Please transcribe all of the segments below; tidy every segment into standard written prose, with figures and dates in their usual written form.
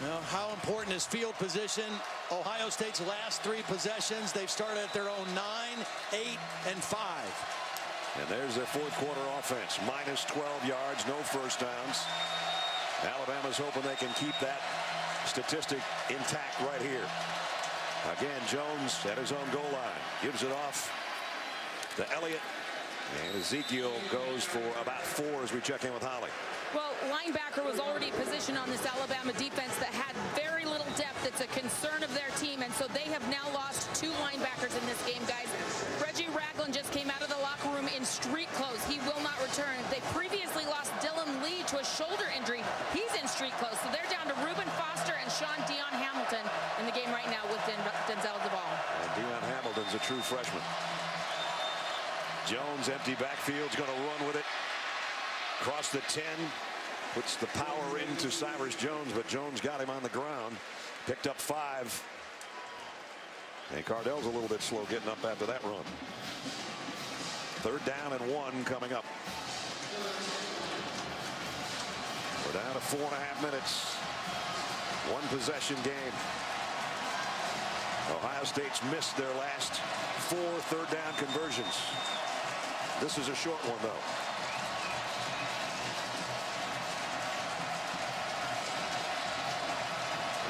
Now, how important is field position? Ohio State's last 3 possessions, they've started at their own 9, 8, and 5. And there's their fourth quarter offense. Minus 12 yards, no first downs. Alabama's hoping they can keep that statistic intact right here. Again, Jones at his own goal line. Gives it off to Elliott. And Ezekiel goes for about 4 as we check in with Holly. Well, linebacker was already positioned on this Alabama defense that had very little depth. It's a concern of their team, and so they have now lost 2 linebackers in this game, guys. Reggie Ragland just came out of the locker room in street clothes. He will not return. They previously lost Dylan Lee to a shoulder injury. He's in street clothes, so they're down to Reuben Foster and Sean Dion Hamilton in the game right now with Denzel Duval. And Dion Hamilton's a true freshman. Jones, empty backfield's going to run with it. Across the 10, puts the power into Cyrus Jones, but Jones got him on the ground. Picked up 5. And Cardell's a little bit slow getting up after that run. 3rd down and 1 coming up. We're down to 4.5 minutes. 1 possession game. Ohio State's missed their last 4 third down conversions. This is a short one, though.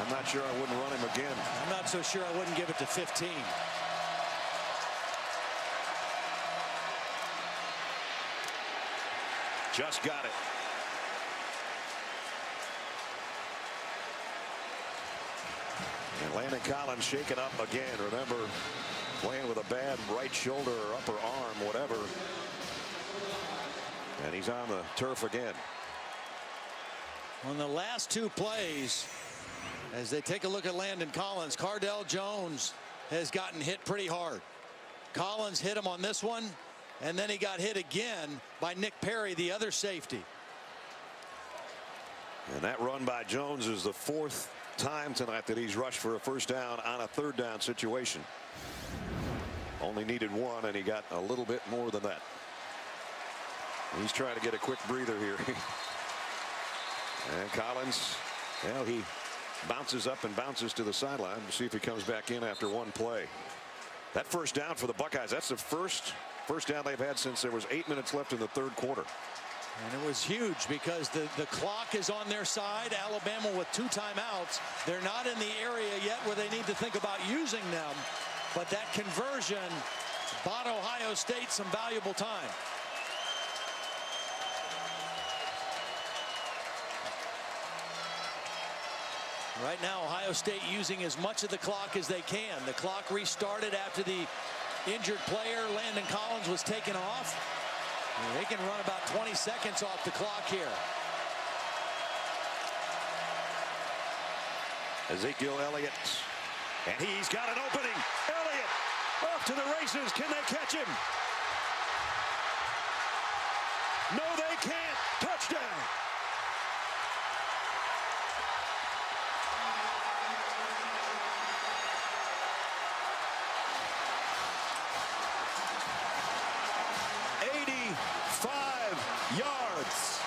I'm not sure I wouldn't run him again. I'm not so sure I wouldn't give it to 15. Just got it. And Landon Collins shaken up again. Remember, playing with a bad right shoulder or upper arm, whatever. And he's on the turf again. On the last 2 plays, as they take a look at Landon Collins, Cardell Jones has gotten hit pretty hard. Collins hit him on this one, and then he got hit again by Nick Perry, the other safety. And that run by Jones is the 4th time tonight that he's rushed for a first down on a 3rd down situation. Only needed 1, and he got a little bit more than that. He's trying to get a quick breather here. And Collins, well, he bounces up and bounces to the sideline to see if he comes back in after 1 play. That first down for the Buckeyes, that's the first down they've had since there was 8 minutes left in the 3rd quarter. And it was huge because the clock is on their side. Alabama with 2 timeouts. They're not in the area yet where they need to think about using them. But that conversion bought Ohio State some valuable time. Right now, Ohio State using as much of the clock as they can. The clock restarted after the injured player, Landon Collins, was taken off. And they can run about 20 seconds off the clock here. Ezekiel Elliott. And he's got an opening. Elliott off to the races. Can they catch him? No, they can't. Touchdown. Yards.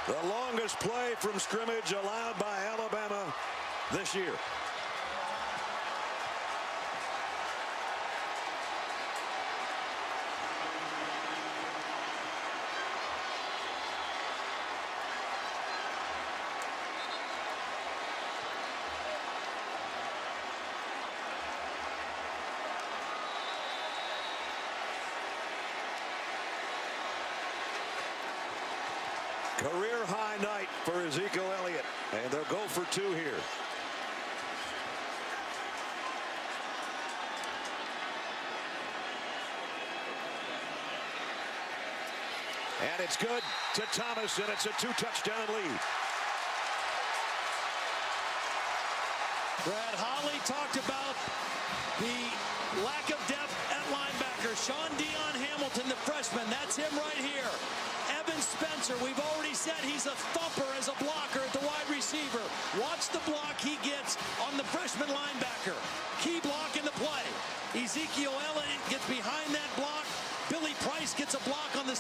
The longest play from scrimmage allowed by Alabama this year. Career high night for Ezekiel Elliott, and they'll go for 2 here. And it's good to Thomas, and it's a 2-touchdown lead. Brad Holly talked about the lack of depth at linebacker. Sean Dion Hamilton, the freshman, that's him right here. Evan Spencer, we've already said he's a thumper as a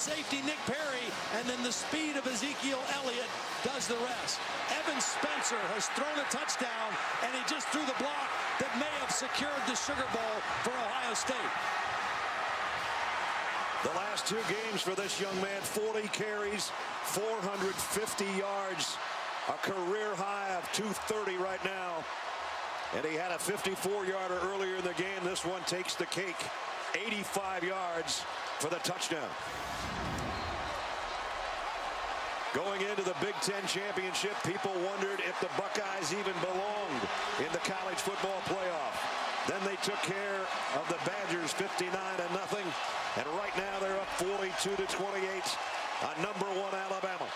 safety Nick Perry, and then the speed of Ezekiel Elliott does the rest. Evan Spencer has thrown a touchdown, and he just threw the block that may have secured the Sugar Bowl for Ohio State. The last 2 games for this young man, 40 carries, 450 yards, a career high of 230 right now. And he had a 54-yarder earlier in the game. This one takes the cake, 85 yards for the touchdown. Going into the Big Ten championship, people wondered if the Buckeyes even belonged in the college football playoff. Then they took care of the Badgers 59-0. And right now they're up 42-28 on #1 Alabama.